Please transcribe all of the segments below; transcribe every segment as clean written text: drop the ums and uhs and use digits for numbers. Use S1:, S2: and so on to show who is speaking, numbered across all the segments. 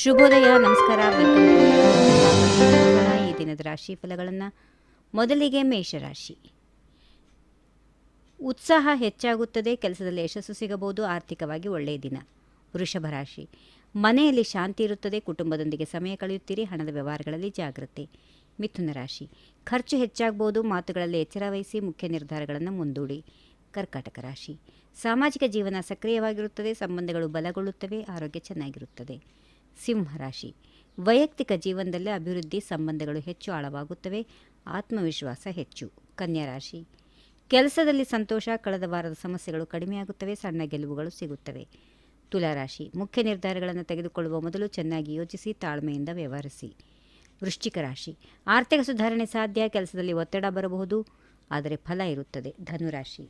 S1: ಶುಭೋದಯ, ನಮಸ್ಕಾರ, ವೆಲ್ಕಮ್ ಈ ದಿನದ ರಾಶಿ ಫಲಗಳನ್ನು. ಮೊದಲಿಗೆ ಮೇಷರಾಶಿ. ಉತ್ಸಾಹ ಹೆಚ್ಚಾಗುತ್ತದೆ, ಕೆಲಸದಲ್ಲಿ ಯಶಸ್ಸು ಸಿಗಬಹುದು, ಆರ್ಥಿಕವಾಗಿ ಒಳ್ಳೆಯ ದಿನ. ವೃಷಭ ರಾಶಿ. ಮನೆಯಲ್ಲಿ ಶಾಂತಿ ಇರುತ್ತದೆ, ಕುಟುಂಬದೊಂದಿಗೆ ಸಮಯ ಕಳೆಯುತ್ತೀರಿ, ಹಣದ ವ್ಯವಹಾರಗಳಲ್ಲಿ ಜಾಗ್ರತೆ. ಮಿಥುನ ರಾಶಿ. ಖರ್ಚು ಹೆಚ್ಚಾಗಬಹುದು, ಮಾತುಗಳಲ್ಲಿ ಎಚ್ಚರ ವಹಿಸಿ, ಮುಖ್ಯ ನಿರ್ಧಾರಗಳನ್ನು ಮುಂದೂಡಿ. ಕರ್ಕಾಟಕ ರಾಶಿ. ಸಾಮಾಜಿಕ ಜೀವನ ಸಕ್ರಿಯವಾಗಿರುತ್ತದೆ, ಸಂಬಂಧಗಳು ಬಲಗೊಳ್ಳುತ್ತವೆ, ಆರೋಗ್ಯ ಚೆನ್ನಾಗಿರುತ್ತದೆ. ಸಿಂಹರಾಶಿ. ವೈಯಕ್ತಿಕ ಜೀವನದಲ್ಲಿ ಅಭಿವೃದ್ಧಿ, ಸಂಬಂಧಗಳು ಹೆಚ್ಚು ಆಳವಾಗುತ್ತವೆ, ಆತ್ಮವಿಶ್ವಾಸ ಹೆಚ್ಚು. ಕನ್ಯಾ ರಾಶಿ. ಕೆಲಸದಲ್ಲಿ ಸಂತೋಷ, ಕಳೆದ ವಾರದ ಸಮಸ್ಯೆಗಳು ಕಡಿಮೆಯಾಗುತ್ತವೆ, ಸಣ್ಣ ಗೆಲುವುಗಳು ಸಿಗುತ್ತವೆ. ತುಲಾರಾಶಿ. ಮುಖ್ಯ ನಿರ್ಧಾರಗಳನ್ನು ತೆಗೆದುಕೊಳ್ಳುವ ಮೊದಲು ಚೆನ್ನಾಗಿ ಯೋಚಿಸಿ, ತಾಳ್ಮೆಯಿಂದ ವ್ಯವಹರಿಸಿ. ವೃಶ್ಚಿಕ ರಾಶಿ. ಆರ್ಥಿಕ ಸುಧಾರಣೆ ಸಾಧ್ಯ, ಕೆಲಸದಲ್ಲಿ ಒತ್ತಡ ಬರಬಹುದು, ಆದರೆ ಫಲ ಇರುತ್ತದೆ. ಧನುರಾಶಿ.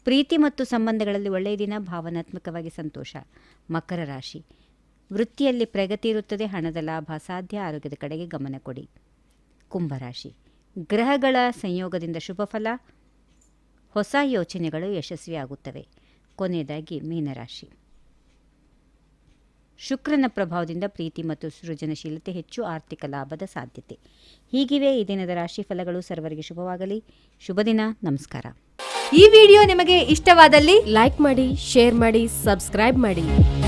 S1: ಪ್ರೀತಿ ಮತ್ತು ಸಂಬಂಧಗಳಲ್ಲಿ ಒಳ್ಳೆಯ ದಿನ, ಭಾವನಾತ್ಮಕವಾಗಿ ಸಂತೋಷ. ಮಕರ ರಾಶಿ. ವೃತ್ತಿಯಲ್ಲಿ ಪ್ರಗತಿ ಇರುತ್ತದೆ, ಹಣದ ಲಾಭ ಸಾಧ್ಯ, ಆರೋಗ್ಯದ ಕಡೆಗೆ ಗಮನ ಕೊಡಿ. ಕುಂಭರಾಶಿ. ಗ್ರಹಗಳ ಸಂಯೋಗದಿಂದ ಶುಭ ಫಲ, ಹೊಸ ಯೋಚನೆಗಳು ಯಶಸ್ವಿಯಾಗುತ್ತವೆ. ಕೊನೆಯದಾಗಿ ಮೀನರಾಶಿ. ಶುಕ್ರನ ಪ್ರಭಾವದಿಂದ ಪ್ರೀತಿ ಮತ್ತು ಸೃಜನಶೀಲತೆ ಹೆಚ್ಚು, ಆರ್ಥಿಕ ಲಾಭದ ಸಾಧ್ಯತೆ. ಹೀಗಿವೆ ಈ ದಿನದ ರಾಶಿ ಫಲಗಳು. ಸರ್ವರಿಗೆ ಶುಭವಾಗಲಿ. ಶುಭ ದಿನ. ನಮಸ್ಕಾರ.
S2: ಈ ವಿಡಿಯೋ ನಿಮಗೆ ಇಷ್ಟವಾದಲ್ಲಿ ಲೈಕ್ ಮಾಡಿ, ಶೇರ್ ಮಾಡಿ, ಸಬ್ಸ್ಕ್ರೈಬ್ ಮಾಡಿ.